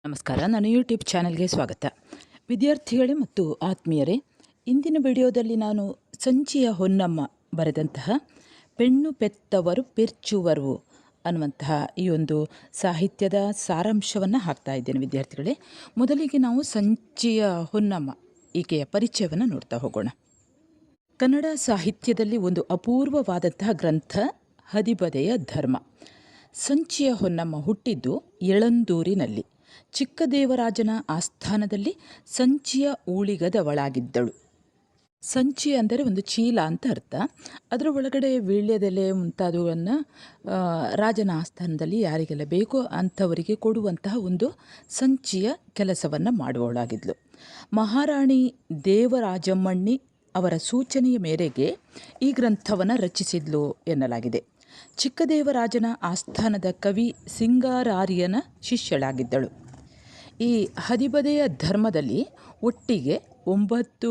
ನಮಸ್ಕಾರ. ನನ್ನ ಯೂಟ್ಯೂಬ್ ಚಾನಲ್ಗೆ ಸ್ವಾಗತ. ವಿದ್ಯಾರ್ಥಿಗಳೇ ಮತ್ತು ಆತ್ಮೀಯರೇ, ಇಂದಿನ ವಿಡಿಯೋದಲ್ಲಿ ನಾನು ಸಂಚಿಯ ಹೊನ್ನಮ್ಮ ಬರೆದಂತಹ ಪೆಣ್ಣು ಪೆತ್ತವರು ಪೆರ್ಚುವರು ಅನ್ನುವಂತಹ ಈ ಒಂದು ಸಾಹಿತ್ಯದ ಸಾರಾಂಶವನ್ನು ಹಾಕ್ತಾ ಇದ್ದೇನೆ ವಿದ್ಯಾರ್ಥಿಗಳೇ. ಮೊದಲಿಗೆ ನಾವು ಸಂಚಿಯ ಹೊನ್ನಮ್ಮ ಈಕೆಯ ಪರಿಚಯವನ್ನು ನೋಡ್ತಾ ಹೋಗೋಣ. ಕನ್ನಡ ಸಾಹಿತ್ಯದಲ್ಲಿ ಒಂದು ಅಪೂರ್ವವಾದಂತಹ ಗ್ರಂಥ ಹದಿಬದೆಯ ಧರ್ಮ. ಸಂಚಿಯ ಹೊನ್ನಮ್ಮ ಹುಟ್ಟಿದ್ದು ಯಳಂದೂರಿನಲ್ಲಿ. ಚಿಕ್ಕದೇವರಾಜನ ಆಸ್ಥಾನದಲ್ಲಿ ಸಂಚಿಯ ಊಳಿಗದವಳಾಗಿದ್ದಳು. ಸಂಚಿ ಅಂದರೆ ಒಂದು ಚೀಲ ಅಂತ ಅರ್ಥ. ಅದರ ಒಳಗಡೆ ವೀಳ್ಯದೆಲೆ ಮುಂತಾದವನ್ನು ರಾಜನ ಆಸ್ಥಾನದಲ್ಲಿ ಯಾರಿಗೆಲ್ಲ ಬೇಕೋ ಅಂಥವರಿಗೆ ಕೊಡುವಂತಹ ಒಂದು ಸಂಚಿಯ ಕೆಲಸವನ್ನು ಮಾಡುವವಳಾಗಿದ್ಳು. ಮಹಾರಾಣಿ ದೇವರಾಜಮ್ಮಣ್ಣಿ ಅವರ ಸೂಚನೆಯ ಮೇರೆಗೆ ಈ ಗ್ರಂಥವನ್ನು ರಚಿಸಿದ್ಲು ಎನ್ನಲಾಗಿದೆ. ಚಿಕ್ಕದೇವರಾಜನ ಆಸ್ಥಾನದ ಕವಿ ಸಿಂಗಾರಾರ್ಯನ ಶಿಷ್ಯಳಾಗಿದ್ದಳು. ಈ ಹದಿಬದೆಯ ಧರ್ಮದಲ್ಲಿ ಒಟ್ಟಿಗೆ 9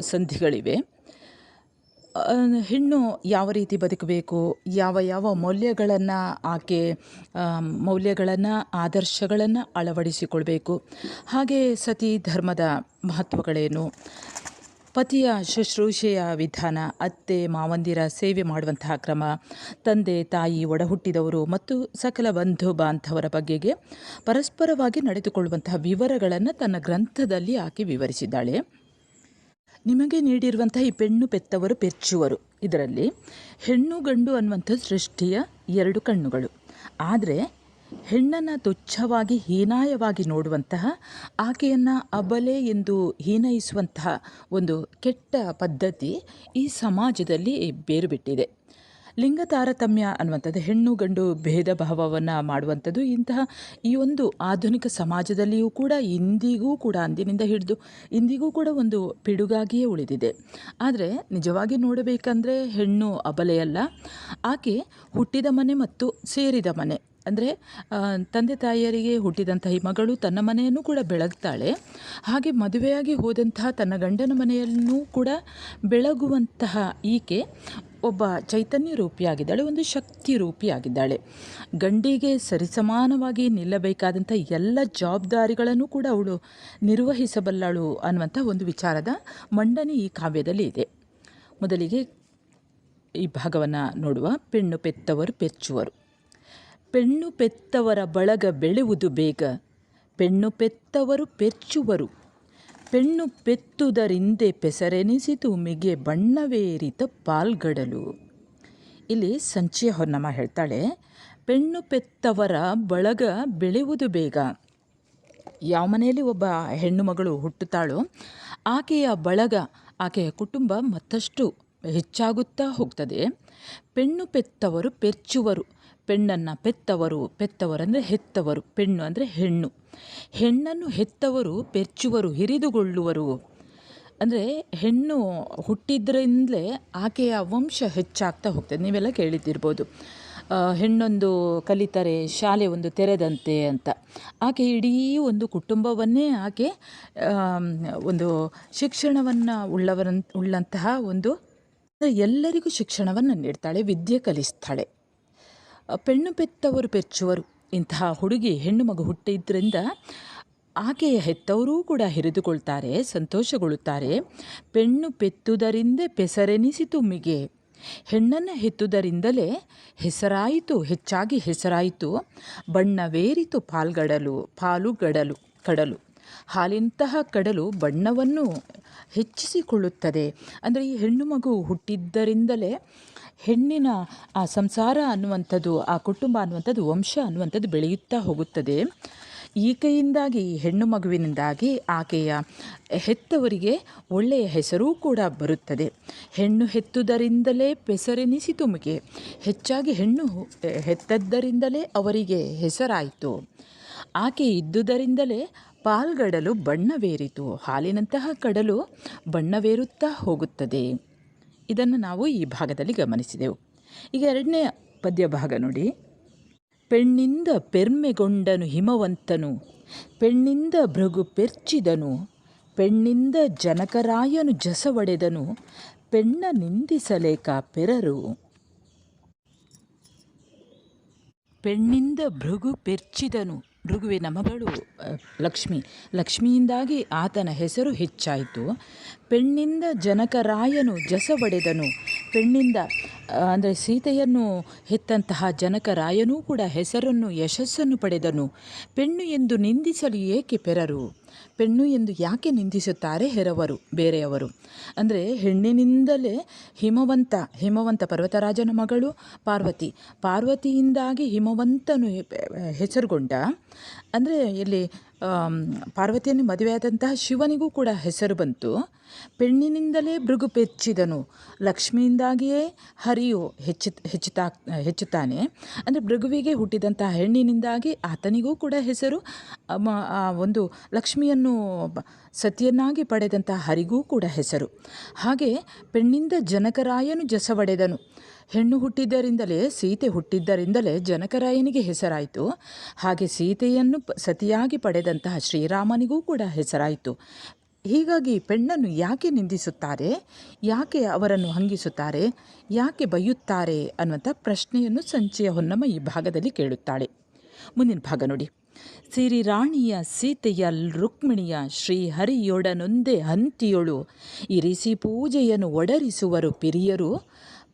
ಸಂಧಿಗಳಿವೆ. ಹೆಣ್ಣು ಯಾವ ರೀತಿ ಬದುಕಬೇಕು, ಯಾವ ಮೌಲ್ಯಗಳನ್ನು ಮೌಲ್ಯಗಳನ್ನು ಆದರ್ಶಗಳನ್ನು ಅಳವಡಿಸಿಕೊಳ್ಬೇಕು, ಹಾಗೆ ಸತಿ ಧರ್ಮದ ಮಹತ್ವಗಳೇನು, ಪತಿಯ ಶುಶ್ರೂಷೆಯ ವಿಧಾನ, ಅತ್ತೆ ಮಾವಂದಿರ ಸೇವೆ ಮಾಡುವಂತಹ ಕ್ರಮ, ತಂದೆ ತಾಯಿ ಒಡಹುಟ್ಟಿದವರು ಮತ್ತು ಸಕಲ ಬಂಧು ಬಾಂಧವರ ಬಗೆಗೆ ಪರಸ್ಪರವಾಗಿ ನಡೆದುಕೊಳ್ಳುವಂತಹ ವಿವರಗಳನ್ನು ತನ್ನ ಗ್ರಂಥದಲ್ಲಿ ಆಕೆ ವಿವರಿಸಿದ್ದಾಳೆ. ನಿಮಗೆ ನೀಡಿರುವಂತಹ ಈ ಪೆಣ್ಣು ಪೆತ್ತವರು ಪೆರ್ಚುವರು, ಇದರಲ್ಲಿ ಹೆಣ್ಣು ಗಂಡು ಅನ್ನುವಂಥದ್ದು ಸೃಷ್ಟಿಯ 2 ಕಣ್ಣುಗಳು. ಆದರೆ ಹೆಣ್ಣನ್ನು ತುಚ್ಛವಾಗಿ ಹೀನಾಯವಾಗಿ ನೋಡುವಂತಹ, ಆಕೆಯನ್ನು ಅಬಲೆ ಎಂದು ಹೀನೈಸುವಂತಹ ಒಂದು ಕೆಟ್ಟ ಪದ್ಧತಿ ಈ ಸಮಾಜದಲ್ಲಿ ಬೇರು ಬಿಟ್ಟಿದೆ. ಲಿಂಗ ತಾರತಮ್ಯ ಅನ್ನುವಂಥದ್ದು, ಹೆಣ್ಣು ಗಂಡು ಭೇದ ಭಾವವನ್ನು ಮಾಡುವಂಥದ್ದು ಈ ಒಂದು ಆಧುನಿಕ ಸಮಾಜದಲ್ಲಿಯೂ ಕೂಡ ಇಂದಿಗೂ ಕೂಡ, ಅಂದಿನಿಂದ ಹಿಡಿದು ಇಂದಿಗೂ ಕೂಡ ಒಂದು ಪಿಡುಗಾಗಿಯೇ ಉಳಿದಿದೆ. ಆದರೆ ನಿಜವಾಗಿ ನೋಡಬೇಕಂದ್ರೆ ಹೆಣ್ಣು ಅಬಲೆಯಲ್ಲ, ಆಕೆ ಹುಟ್ಟಿದ ಮನೆ ಮತ್ತು ಸೇರಿದ ಮನೆ, ಅಂದರೆ ತಂದೆ ತಾಯಿಯರಿಗೆ ಹುಟ್ಟಿದಂಥ ಈ ಮಗಳು ತನ್ನ ಮನೆಯನ್ನು ಕೂಡ ಬೆಳಗ್ತಾಳೆ, ಹಾಗೆ ಮದುವೆಯಾಗಿ ಹೋದಂತಹ ತನ್ನ ಗಂಡನ ಮನೆಯನ್ನು ಕೂಡ ಬೆಳಗುವಂತಹ ಈಕೆ ಒಬ್ಬ ಚೈತನ್ಯ ರೂಪಿಯಾಗಿದ್ದಾಳೆ, ಒಂದು ಶಕ್ತಿ ರೂಪಿಯಾಗಿದ್ದಾಳೆ. ಗಂಡಿಗೆ ಸರಿಸಮಾನವಾಗಿ ನಿಲ್ಲಬೇಕಾದಂಥ ಎಲ್ಲ ಜವಾಬ್ದಾರಿಗಳನ್ನು ಕೂಡ ಅವಳು ನಿರ್ವಹಿಸಬಲ್ಲಳು ಅನ್ನುವಂಥ ಒಂದು ವಿಚಾರದ ಮಂಡನೆ ಈ ಕಾವ್ಯದಲ್ಲಿ ಇದೆ. ಮೊದಲಿಗೆ ಈ ಭಾಗವನ್ನು ನೋಡುವ. ಪೆಣ್ಣು ಪೆತ್ತವರು ಪೆರ್ಚುವರು. ಪೆಣ್ಣು ಪೆತ್ತವರ ಬಳಗ ಬೆಳೆಯುವುದು ಬೇಗ, ಪೆಣ್ಣು ಪೆತ್ತವರು ಪೆರ್ಚುವರು. ಪೆಣ್ಣು ಪೆತ್ತುದರಿಂದೆ ಪೆಸರೆನಿಸಿತು ಮಿಗೆ ಬಣ್ಣವೇರಿತ ಪಾಲ್ಗಡಲು. ಇಲ್ಲಿ ಸಂಚಿಯ ಹೊನ್ನಮ್ಮ ಹೇಳ್ತಾಳೆ, ಪೆಣ್ಣು ಪೆತ್ತವರ ಬಳಗ ಬೆಳೆಯುವುದು ಬೇಗ. ಯಾವ ಮನೆಯಲ್ಲಿ ಒಬ್ಬ ಹೆಣ್ಣು ಮಗಳು ಹುಟ್ಟುತ್ತಾಳೋ ಆಕೆಯ ಬಳಗ, ಆಕೆಯ ಕುಟುಂಬ ಮತ್ತಷ್ಟು ಹೆಚ್ಚಾಗುತ್ತಾ ಹೋಗ್ತದೆ. ಪೆಣ್ಣು ಪೆತ್ತವರು ಪೆರ್ಚುವರು. ಪೆಣ್ಣನ್ನು ಪೆತ್ತವರು ಅಂದರೆ ಹೆತ್ತವರು, ಪೆಣ್ಣು ಅಂದರೆ ಹೆಣ್ಣು, ಹೆಣ್ಣನ್ನು ಹೆತ್ತವರು ಪೆರ್ಚುವರು, ಹಿರಿದುಗೊಳ್ಳುವರು. ಅಂದರೆ ಹೆಣ್ಣು ಹುಟ್ಟಿದ್ರಿಂದಲೇ ಆಕೆಯ ವಂಶ ಹೆಚ್ಚಾಗ್ತಾ ಹೋಗ್ತದೆ. ನೀವೆಲ್ಲ ಕೇಳಿದ್ದಿರ್ಬೋದು, ಹೆಣ್ಣೊಂದು ಕಲಿತರೆ ಶಾಲೆ ಒಂದು ತೆರೆದಂತೆ ಅಂತ. ಆಕೆ ಇಡೀ ಒಂದು ಕುಟುಂಬವನ್ನೇ ಆಕೆ ಒಂದು ಶಿಕ್ಷಣವನ್ನು ಉಳ್ಳಂತಹ ಒಂದು ಎಲ್ಲರಿಗೂ ಶಿಕ್ಷಣವನ್ನು ನೀಡ್ತಾಳೆ, ವಿದ್ಯೆ ಕಲಿಸ್ತಾಳೆ. ಪೆಣ್ಣು ಪೆತ್ತವರು ಪೆರ್ಚುವರು. ಇಂತಹ ಹುಡುಗಿ ಹೆಣ್ಣು ಮಗು ಹುಟ್ಟಿದ್ರಿಂದ ಆಕೆಯ ಹೆತ್ತವರೂ ಕೂಡ ಹಿರಿದುಕೊಳ್ತಾರೆ, ಸಂತೋಷಗೊಳ್ಳುತ್ತಾರೆ. ಪೆಣ್ಣು ಪೆತ್ತುದರಿಂದ ಪೆಸರೆನಿಸಿತು ಮಿಗೆ. ಹೆಣ್ಣನ್ನು ಹೆತ್ತುದರಿಂದಲೇ ಹೆಸರಾಯಿತು, ಹೆಚ್ಚಾಗಿ ಹೆಸರಾಯಿತು. ಬಣ್ಣವೇರಿತು ಕಡಲು. ಹಾಲಿನಂತಹ ಕಡಲು ಬಣ್ಣವನ್ನು ಹೆಚ್ಚಿಸಿಕೊಳ್ಳುತ್ತದೆ. ಅಂದರೆ ಈ ಹೆಣ್ಣು ಮಗು ಹುಟ್ಟಿದ್ದರಿಂದಲೇ ಹೆಣ್ಣಿನ ಆ ಸಂಸಾರ ಅನ್ನುವಂಥದ್ದು, ಆ ಕುಟುಂಬ ಅನ್ನುವಂಥದ್ದು, ವಂಶ ಅನ್ನುವಂಥದ್ದು ಬೆಳೆಯುತ್ತಾ ಹೋಗುತ್ತದೆ. ಈಕೆಯಿಂದಾಗಿ, ಹೆಣ್ಣು ಮಗುವಿನಿಂದಾಗಿ ಆಕೆಯ ಹೆತ್ತವರಿಗೆ ಒಳ್ಳೆಯ ಹೆಸರೂ ಕೂಡ ಬರುತ್ತದೆ. ಹೆಣ್ಣು ಹೆತ್ತುದರಿಂದಲೇ ಪೆಸರೆನಿಸಿತು ಮಿಗೆ. ಹೆಚ್ಚಾಗಿ ಹೆಣ್ಣು ಹೆತ್ತದ್ದರಿಂದಲೇ ಅವರಿಗೆ ಹೆಸರಾಯಿತು. ಆಕೆ ಇದ್ದುದರಿಂದಲೇ ಪಾಲ್ಗಡಲು ಬಣ್ಣವೇರಿತು. ಹಾಲಿನಂತಹ ಕಡಲು ಬಣ್ಣವೇರುತ್ತಾ ಹೋಗುತ್ತದೆ. ಇದನ್ನು ನಾವು ಈ ಭಾಗದಲ್ಲಿ ಗಮನಿಸಿದೆವು. ಈಗ 2ನೇ ಪದ್ಯ ಭಾಗ ನೋಡಿ. ಪೆಣ್ಣಿಂದ ಪೆರ್ಮೆಗೊಂಡನು ಹಿಮವಂತನು, ಪೆಣ್ಣಿಂದ ಭೃಗು ಪೆರ್ಚಿದನು, ಪೆಣ್ಣಿಂದ ಜನಕರಾಯನು ಜಸವಡೆದನು, ಪೆಣ್ಣ ನಿಂದಿಸಲೇಕ ಪೆರರು. ಪೆಣ್ಣಿಂದ ಭೃಗು ಪೆರ್ಚಿದನು, ಭೃಗುವಿನ ಮಗಳು ಲಕ್ಷ್ಮಿ. ಲಕ್ಷ್ಮಿಯಿಂದಾಗಿ ಆತನ ಹೆಸರು ಹೆಚ್ಚಾಯಿತು. ಪೆಣ್ಣಿಂದ ಜನಕರಾಯನು ಜಸವಡೆದನು. ಪೆಣ್ಣಿಂದ ಅಂದರೆ ಸೀತೆಯನ್ನು ಹೆತ್ತಂತಹ ಜನಕರಾಯನೂ ಕೂಡ ಹೆಸರನ್ನು ಯಶಸ್ಸನ್ನು ಪಡೆದನು. ಪೆಣ್ಣು ಎಂದು ನಿಂದಿಸಲು ಏಕೆ ಪೆರರು? ಪೆಣ್ಣು ಎಂದು ಯಾಕೆ ನಿಂದಿಸುತ್ತಾರೆ ಹೆರವರು ಬೇರೆಯವರು? ಅಂದರೆ ಹೆಣ್ಣಿನಿಂದಲೇ ಹಿಮವಂತ ಪರ್ವತರಾಜನ ಮಗಳು ಪಾರ್ವತಿಯಿಂದಾಗಿ ಹಿಮವಂತನು ಹೆಸರುಗೊಂಡ. ಅಂದರೆ ಇಲ್ಲಿ ಪಾರ್ವತಿಯನ್ನು ಮದುವೆಯಾದಂತಹ ಶಿವನಿಗೂ ಕೂಡ ಹೆಸರು ಬಂತು. ಪೆಣ್ಣಿನಿಂದಲೇ ಭೃಗು ಪೆಚ್ಚಿದನು. ಲಕ್ಷ್ಮಿಯಿಂದಾಗಿಯೇ ಹರಿಯು ಹೆಚ್ಚುತ್ತಾನೆ. ಅಂದರೆ ಭೃಗುವಿಗೆ ಹುಟ್ಟಿದಂತಹ ಹೆಣ್ಣಿನಿಂದಾಗಿ ಆತನಿಗೂ ಕೂಡ ಹೆಸರು, ಒಂದು ಲಕ್ಷ್ಮಿಯನ್ನು ಸತಿಯನ್ನಾಗಿ ಪಡೆದಂತಹ ಹರಿಗೂ ಕೂಡ ಹೆಸರು. ಹಾಗೆ ಪೆಣ್ಣಿಂದ ಜನಕರಾಯನು ಜಸವಡೆದನು. ಹೆಣ್ಣು ಹುಟ್ಟಿದ್ದರಿಂದಲೇ, ಸೀತೆ ಹುಟ್ಟಿದ್ದರಿಂದಲೇ ಜನಕರಾಯನಿಗೆ ಹೆಸರಾಯಿತು. ಹಾಗೆ ಸೀತೆಯನ್ನು ಸತಿಯಾಗಿ ಪಡೆದಂತಹ ಶ್ರೀರಾಮನಿಗೂ ಕೂಡ ಹೆಸರಾಯಿತು. ಹೀಗಾಗಿ ಪೆಣ್ಣನ್ನು ಯಾಕೆ ನಿಂದಿಸುತ್ತಾರೆ, ಯಾಕೆ ಅವರನ್ನು ಹಂಗಿಸುತ್ತಾರೆ, ಯಾಕೆ ಬೈಯುತ್ತಾರೆ ಅನ್ನುವಂಥ ಪ್ರಶ್ನೆಯನ್ನು ಸಂಚಿಯ ಹೊನ್ನಮ್ಮ ಈ ಭಾಗದಲ್ಲಿ ಕೇಳುತ್ತಾಳೆ. ಮುಂದಿನ ಭಾಗ ನೋಡಿ. ಸಿರಿರಾಣಿಯ ಸೀತೆಯ ರುಕ್ಮಿಣಿಯ ಶ್ರೀಹರಿಯೊಡನೊಂದೇ ಹಂತಿಯೊಳು ಇರಿಸಿ ಪೂಜೆಯನ್ನು ಒಡರಿಸುವರು ಪಿರಿಯರು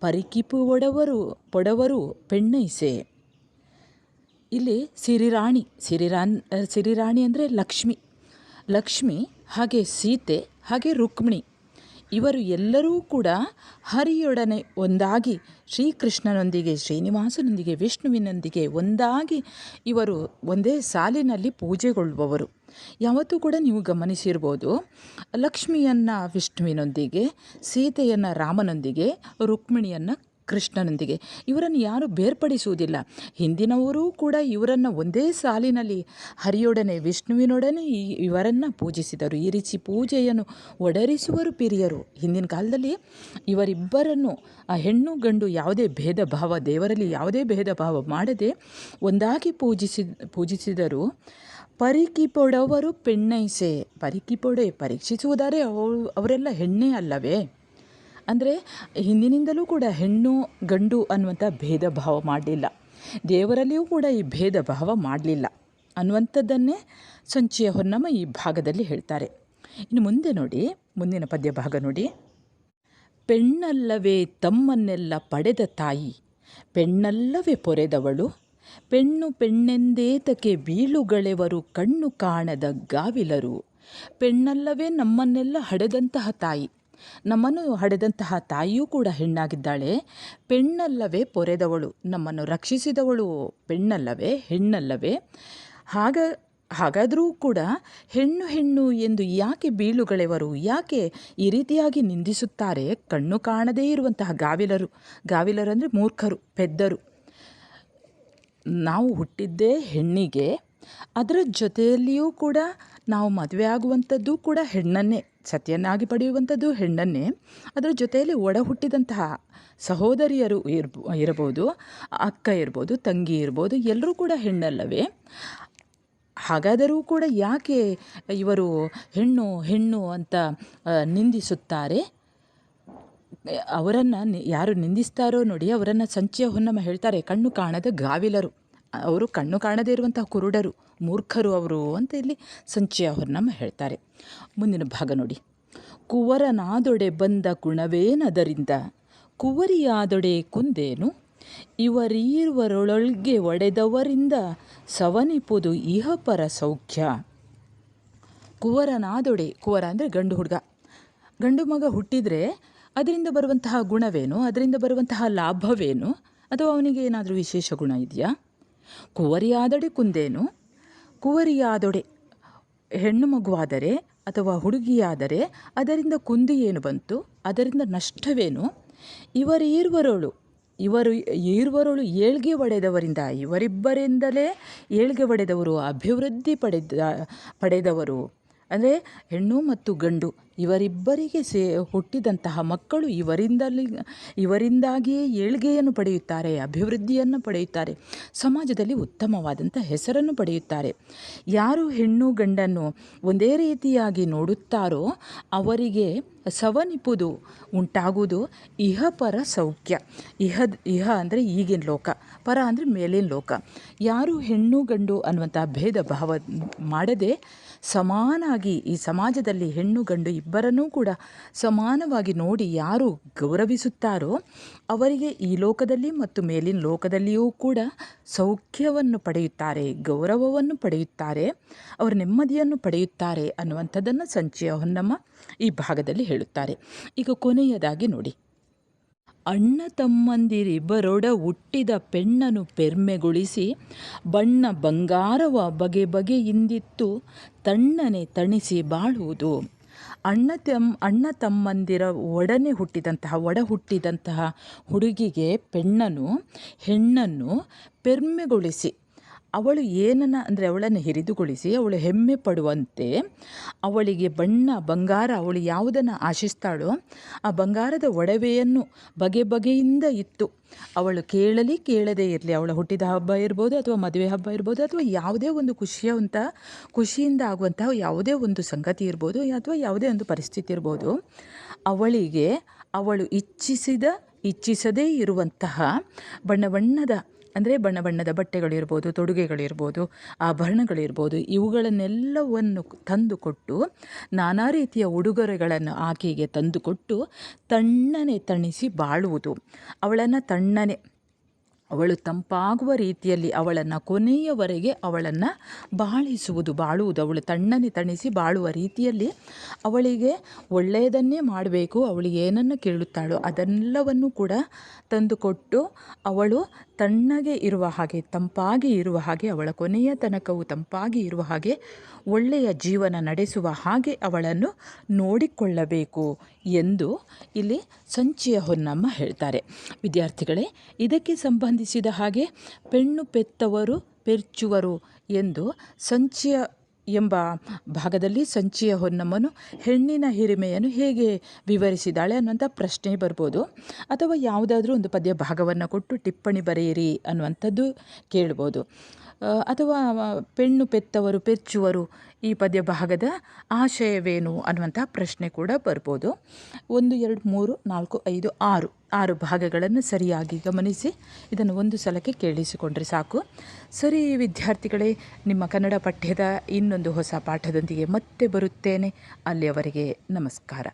ಪರಿಕಿಪು ಪೊಡವರು ಪೆಣ್ಣೈಸೆ. ಇಲ್ಲಿ ಸಿರಿರಾಣಿ ಅಂದರೆ ಲಕ್ಷ್ಮಿ, ಹಾಗೆ ಸೀತೆ, ಹಾಗೆ ರುಕ್ಮಿಣಿ, ಇವರು ಎಲ್ಲರೂ ಕೂಡ ಹರಿಯೊಡನೆ ಒಂದಾಗಿ ಶ್ರೀಕೃಷ್ಣನೊಂದಿಗೆ, ಶ್ರೀನಿವಾಸನೊಂದಿಗೆ, ವಿಷ್ಣುವಿನೊಂದಿಗೆ ಒಂದಾಗಿ ಇವರು ಒಂದೇ ಸಾಲಿನಲ್ಲಿ ಪೂಜೆಗೊಳ್ಳುವವರು. ಯಾವತ್ತೂ ಕೂಡ ನೀವು ಗಮನಿಸಿರ್ಬೋದು, ಲಕ್ಷ್ಮಿಯನ್ನು ವಿಷ್ಣುವಿನೊಂದಿಗೆ, ಸೀತೆಯನ್ನು ರಾಮನೊಂದಿಗೆ, ರುಕ್ಮಿಣಿಯನ್ನು ಕೃಷ್ಣನೊಂದಿಗೆ, ಇವರನ್ನು ಯಾರು ಬೇರ್ಪಡಿಸುವುದಿಲ್ಲ. ಹಿಂದಿನವರೂ ಕೂಡ ಇವರನ್ನು ಒಂದೇ ಸಾಲಿನಲ್ಲಿ ಹರಿಯೊಡನೆ, ವಿಷ್ಣುವಿನೊಡನೆ ಇವರನ್ನು ಪೂಜಿಸಿದರು. ಈ ರೀತಿ ಪೂಜೆಯನ್ನು ಒಡರಿಸುವರು ಪಿರಿಯರು. ಹಿಂದಿನ ಕಾಲದಲ್ಲಿ ಇವರಿಬ್ಬರನ್ನು, ಆ ಹೆಣ್ಣು ಗಂಡು ಯಾವುದೇ ಭೇದ ಭಾವ, ದೇವರಲ್ಲಿ ಯಾವುದೇ ಭೇದ ಭಾವ ಮಾಡದೆ ಒಂದಾಗಿ ಪೂಜಿಸಿದರು. ಪರಿಕಿಪೊಡವರು ಪೆಣ್ಣೈಸೆ. ಪರೀಕ್ಷಿಸುವುದಾರೆ ಅವರೆಲ್ಲ ಹೆಣ್ಣೇ ಅಲ್ಲವೇ? ಅಂದರೆ ಹಿಂದಿನಿಂದಲೂ ಕೂಡ ಹೆಣ್ಣು ಗಂಡು ಅನ್ನುವಂಥ ಭೇದ ಭಾವ ಮಾಡಲಿಲ್ಲ, ದೇವರಲ್ಲಿಯೂ ಕೂಡ ಈ ಭೇದ ಭಾವ ಮಾಡಲಿಲ್ಲ ಅನ್ನುವಂಥದ್ದನ್ನೇ ಸಂಚಿಯ ಹೊನ್ನಮ್ಮ ಈ ಭಾಗದಲ್ಲಿ ಹೇಳ್ತಾರೆ. ಇನ್ನು ಮುಂದೆ ನೋಡಿ, ಮುಂದಿನ ಪದ್ಯ ಭಾಗ ನೋಡಿ. ಪೆಣ್ಣಲ್ಲವೇ ತಮ್ಮನ್ನೆಲ್ಲ ಪಡೆದ ತಾಯಿ, ಪೆಣ್ಣಲ್ಲವೇ ಪೊರೆದವಳು, ಪೆಣ್ಣೆಂದೇತಕ್ಕೆ ಬೀಳುಗಳೆವರು ಕಣ್ಣು ಕಾಣದ ಗಾವಿಲರು. ಪೆಣ್ಣಲ್ಲವೇ ನಮ್ಮನ್ನೆಲ್ಲ ಹಡೆದಂತಹ ತಾಯಿ, ನಮ್ಮನ್ನು ಹಡೆದಂತಹ ತಾಯಿಯೂ ಕೂಡ ಹೆಣ್ಣಾಗಿದ್ದಾಳೆ. ಪೆಣ್ಣಲ್ಲವೇ ಪೊರೆದವಳು, ನಮ್ಮನ್ನು ರಕ್ಷಿಸಿದವಳು ಹೆಣ್ಣಲ್ಲವೇ? ಹಾಗಾದರೂ ಕೂಡ ಹೆಣ್ಣು ಎಂದು ಯಾಕೆ ಬೀಳುಗಳೆವರು, ಯಾಕೆ ಈ ರೀತಿಯಾಗಿ ನಿಂದಿಸುತ್ತಾರೆ? ಕಣ್ಣು ಕಾಣದೇ ಇರುವಂತಹ ಗಾವಿಲರು ಅಂದರೆ ಮೂರ್ಖರು, ಪೆದ್ದರು. ನಾವು ಹುಟ್ಟಿದ್ದೇ ಹೆಣ್ಣಿಗೆ, ಅದರ ಜೊತೆಯಲ್ಲಿಯೂ ಕೂಡ ನಾವು ಮದುವೆ ಆಗುವಂಥದ್ದು ಕೂಡ ಹೆಣ್ಣನ್ನೇ, ಸತಿಯನ್ನಾಗಿ ಪಡೆಯುವಂಥದ್ದು ಹೆಣ್ಣನ್ನೇ. ಅದರ ಜೊತೆಯಲ್ಲಿ ಒಡ ಹುಟ್ಟಿದಂತಹ ಸಹೋದರಿಯರು ಇರಬಹುದು, ಅಕ್ಕ ಇರ್ಬೋದು, ತಂಗಿ ಇರ್ಬೋದು, ಎಲ್ಲರೂ ಕೂಡ ಹೆಣ್ಣಲ್ಲವೇ? ಹಾಗಾದರೂ ಕೂಡ ಯಾಕೆ ಇವರು ಹೆಣ್ಣು ಅಂತ ನಿಂದಿಸುತ್ತಾರೆ? ಅವರನ್ನು ಯಾರು ನಿಂದಿಸ್ತಾರೋ ನೋಡಿ, ಅವರನ್ನು ಸಂಚಿಯ ಹೊನ್ನಮ್ಮ ಹೇಳ್ತಾರೆ ಕಣ್ಣು ಕಾಣದ ಗಾವಿಲರು. ಅವರು ಕಣ್ಣು ಕಾಣದೇ ಇರುವಂತಹ ಕುರುಡರು, ಮೂರ್ಖರು ಅವರು ಅಂತ ಇಲ್ಲಿ ಸಂಚಿಯ ಹೊನ್ನಮ್ಮ ಹೇಳ್ತಾರೆ. ಮುಂದಿನ ಭಾಗ ನೋಡಿ. ಕುವರನಾದೊಡೆ ಬಂದ ಗುಣವೇನದರಿಂದ, ಕುವರಿಯಾದೊಡೆ ಕುಂದೇನು, ಇವರೀರ್ವರೊಳಗೆ ಒಡೆದವರಿಂದ ಸವನಿಪುದು ಇಹಪರ ಸೌಖ್ಯ. ಕುವರನಾದೊಡೆ, ಕುವರ ಅಂದರೆ ಗಂಡು ಮಗ ಹುಟ್ಟಿದರೆ ಅದರಿಂದ ಬರುವಂತಹ ಗುಣವೇನು, ಅದರಿಂದ ಬರುವಂತಹ ಲಾಭವೇನು, ಅಥವಾ ಅವನಿಗೆ ಏನಾದರೂ ವಿಶೇಷ ಗುಣ ಇದೆಯಾ? ಕುವರಿಯಾದೊಡೆ ಕುಂದೇನು, ಕುವರಿಯಾದೊಡೆ ಹೆಣ್ಣು ಮಗುವಾದರೆ ಅಥವಾ ಹುಡುಗಿಯಾದರೆ ಅದರಿಂದ ಕುಂದಿ ಏನು ಬಂತು, ಅದರಿಂದ ನಷ್ಟವೇನು? ಇವರು ಏಳ್ಗೆ ಒಡೆದವರಿಂದ, ಇವರಿಬ್ಬರಿಂದಲೇ ಏಳ್ಗೆ ಒಡೆದವರು, ಅಭಿವೃದ್ಧಿ ಪಡೆದವರು. ಅಂದರೆ ಹೆಣ್ಣು ಮತ್ತು ಗಂಡು ಇವರಿಬ್ಬರಿಗೆ ಹುಟ್ಟಿದಂತಹ ಮಕ್ಕಳು ಇವರಿಂದಾಗಿಯೇ ಏಳ್ಗೆಯನ್ನು ಪಡೆಯುತ್ತಾರೆ, ಅಭಿವೃದ್ಧಿಯನ್ನು ಪಡೆಯುತ್ತಾರೆ, ಸಮಾಜದಲ್ಲಿ ಉತ್ತಮವಾದಂಥ ಹೆಸರನ್ನು ಪಡೆಯುತ್ತಾರೆ. ಯಾರು ಹೆಣ್ಣು ಗಂಡನ್ನು ಒಂದೇ ರೀತಿಯಾಗಿ ನೋಡುತ್ತಾರೋ ಅವರಿಗೆ ಸವನಿಪುದು ಉಂಟಾಗುವುದು ಇಹಪರ ಸೌಖ್ಯ. ಇಹ ಅಂದರೆ ಈಗಿನ ಲೋಕ, ಪರ ಅಂದರೆ ಮೇಲಿನ ಲೋಕ. ಯಾರು ಹೆಣ್ಣು ಗಂಡು ಅನ್ನುವಂಥ ಭೇದ ಭಾವ ಮಾಡದೆ ಸಮಾನಾಗಿ ಈ ಸಮಾಜದಲ್ಲಿ ಹೆಣ್ಣು ಗಂಡು ಇಬ್ಬರನ್ನೂ ಕೂಡ ಸಮಾನವಾಗಿ ನೋಡಿ ಯಾರು ಗೌರವಿಸುತ್ತಾರೋ ಅವರಿಗೆ ಈ ಲೋಕದಲ್ಲಿ ಮತ್ತು ಮೇಲಿನ ಲೋಕದಲ್ಲಿಯೂ ಕೂಡ ಸೌಖ್ಯವನ್ನು ಪಡೆಯುತ್ತಾರೆ, ಗೌರವವನ್ನು ಪಡೆಯುತ್ತಾರೆ, ಅವರು ನೆಮ್ಮದಿಯನ್ನು ಪಡೆಯುತ್ತಾರೆ ಅನ್ನುವಂಥದ್ದನ್ನು ಸಂಚಿಯ ಹೊನ್ನಮ್ಮ ಈ ಭಾಗದಲ್ಲಿ ಹೇಳುತ್ತಾರೆ. ಈಗ ಕೊನೆಯದಾಗಿ ನೋಡಿ, ಅಣ್ಣ ತಮ್ಮಂದಿರಿಬ್ಬರೊಡ ಹುಟ್ಟಿದ ಪೆಣ್ಣನು ಪೆರ್ಮೆಗೊಳಿಸಿ ಬಣ್ಣ ಬಂಗಾರವ ಬಗೆ ಬಗೆಯಿಂದಿತ್ತು ತಣ್ಣನೆ ತಣಿಸಿ ಬಾಳುವುದು. ಅಣ್ಣ ತಮ್ಮಂದಿರ ಒಡ ಹುಟ್ಟಿದಂತಹ ಹುಡುಗಿಗೆ ಹೆಣ್ಣನ್ನು ಪೆರ್ಮೆಗೊಳಿಸಿ, ಅವಳು ಅಂದರೆ ಅವಳನ್ನು ಹಿರಿದುಗೊಳಿಸಿ ಅವಳು ಹೆಮ್ಮೆ ಪಡುವಂತೆ ಅವಳಿಗೆ ಬಂಗಾರ, ಅವಳು ಯಾವುದನ್ನು ಆಶಿಸ್ತಾಳೋ ಆ ಬಂಗಾರದ ಒಡವೆಯನ್ನು ಬಗೆಯಿಂದ ಇತ್ತು. ಅವಳು ಕೇಳದೇ ಇರಲಿ, ಅವಳ ಹುಟ್ಟಿದ ಹಬ್ಬ ಇರ್ಬೋದು ಅಥವಾ ಮದುವೆ ಹಬ್ಬ ಇರ್ಬೋದು ಅಥವಾ ಯಾವುದೇ ಒಂದು ಖುಷಿಯಿಂದ ಆಗುವಂತಹ ಯಾವುದೇ ಒಂದು ಸಂಗತಿ ಇರ್ಬೋದು ಅಥವಾ ಯಾವುದೇ ಒಂದು ಪರಿಸ್ಥಿತಿ ಇರ್ಬೋದು, ಅವಳು ಇಚ್ಛಿಸದೇ ಇರುವಂತಹ ಬಣ್ಣದ ಬಟ್ಟೆಗಳಿರ್ಬೋದು, ತೊಡುಗೆಗಳಿರ್ಬೋದು, ಆಭರಣಗಳಿರ್ಬೋದು, ಇವುಗಳನ್ನೆಲ್ಲವನ್ನು ತಂದುಕೊಟ್ಟು ನಾನಾ ರೀತಿಯ ಉಡುಗೊರೆಗಳನ್ನು ಆಕೆಗೆ ತಂದುಕೊಟ್ಟು ತಣ್ಣನೆ ತಣಿಸಿ ಬಾಳುವುದು. ಅವಳು ತಂಪಾಗುವ ರೀತಿಯಲ್ಲಿ ಅವಳನ್ನು ಕೊನೆಯವರೆಗೆ ಬಾಳುವುದು. ಅವಳು ತಣ್ಣನೆ ತಣಿಸಿ ಬಾಳುವ ರೀತಿಯಲ್ಲಿ ಅವಳಿಗೆ ಒಳ್ಳೆಯದನ್ನೇ ಮಾಡಬೇಕು, ಅವಳು ಏನನ್ನು ಕೇಳುತ್ತಾಳೋ ಅದೆಲ್ಲವನ್ನು ಕೂಡ ತಂದುಕೊಟ್ಟು ಅವಳು ತಣ್ಣಗೆ ಇರುವ ಹಾಗೆ, ತಂಪಾಗಿ ಇರುವ ಹಾಗೆ, ಅವಳ ಕೊನೆಯ ತನಕವೂ ತಂಪಾಗಿ ಇರುವ ಹಾಗೆ, ಒಳ್ಳೆಯ ಜೀವನ ನಡೆಸುವ ಹಾಗೆ ಅವಳನ್ನು ನೋಡಿಕೊಳ್ಳಬೇಕು ಎಂದು ಇಲ್ಲಿ ಸಂಚಿಯ ಹೊನ್ನಮ್ಮ ಹೇಳ್ತಾರೆ. ವಿದ್ಯಾರ್ಥಿಗಳೇ, ಇದಕ್ಕೆ ಸಂಬಂಧಿಸಿದ ಹಾಗೆ ಪೆಣ್ಣು ಪೆತ್ತವರು ಪೆರ್ಚುವರು ಎಂದು ಸಂಚಿಯ ಎಂಬ ಭಾಗದಲ್ಲಿ ಸಂಚಿಯ ಹೊನ್ನಮ್ಮನು ಹೆಣ್ಣಿನ ಹಿರಿಮೆಯನ್ನು ಹೇಗೆ ವಿವರಿಸಿದಾಳೆ ಅನ್ನುವಂಥ ಪ್ರಶ್ನೆ ಬರ್ಬೋದು. ಅಥವಾ ಯಾವುದಾದ್ರೂ ಒಂದು ಪದ್ಯ ಭಾಗವನ್ನು ಕೊಟ್ಟು ಟಿಪ್ಪಣಿ ಬರೆಯಿರಿ ಅನ್ನುವಂಥದ್ದು ಕೇಳ್ಬೋದು. ಅಥವಾ ಪೆಣ್ಣು ಪೆತ್ತವರು ಪೆಚ್ಚುವರು ಈ ಪದ್ಯ ಭಾಗದ ಆಶಯವೇನು ಅನ್ನುವಂಥ ಪ್ರಶ್ನೆ ಕೂಡ ಬರ್ಬೋದು. 1, 2, 3, 4, 5, 6 ಭಾಗಗಳನ್ನು ಸರಿಯಾಗಿ ಗಮನಿಸಿ ಇದನ್ನು ಒಂದು ಸಲಕ್ಕೆ ಕೇಳಿಸಿಕೊಂಡ್ರೆ ಸಾಕು. ಸರಿ ವಿದ್ಯಾರ್ಥಿಗಳೇ, ನಿಮ್ಮ ಕನ್ನಡ ಪಠ್ಯದ ಇನ್ನೊಂದು ಹೊಸ ಪಾಠದೊಂದಿಗೆ ಮತ್ತೆ ಬರುತ್ತೇನೆ. ಅಲ್ಲಿಯವರೆಗೆ ನಮಸ್ಕಾರ.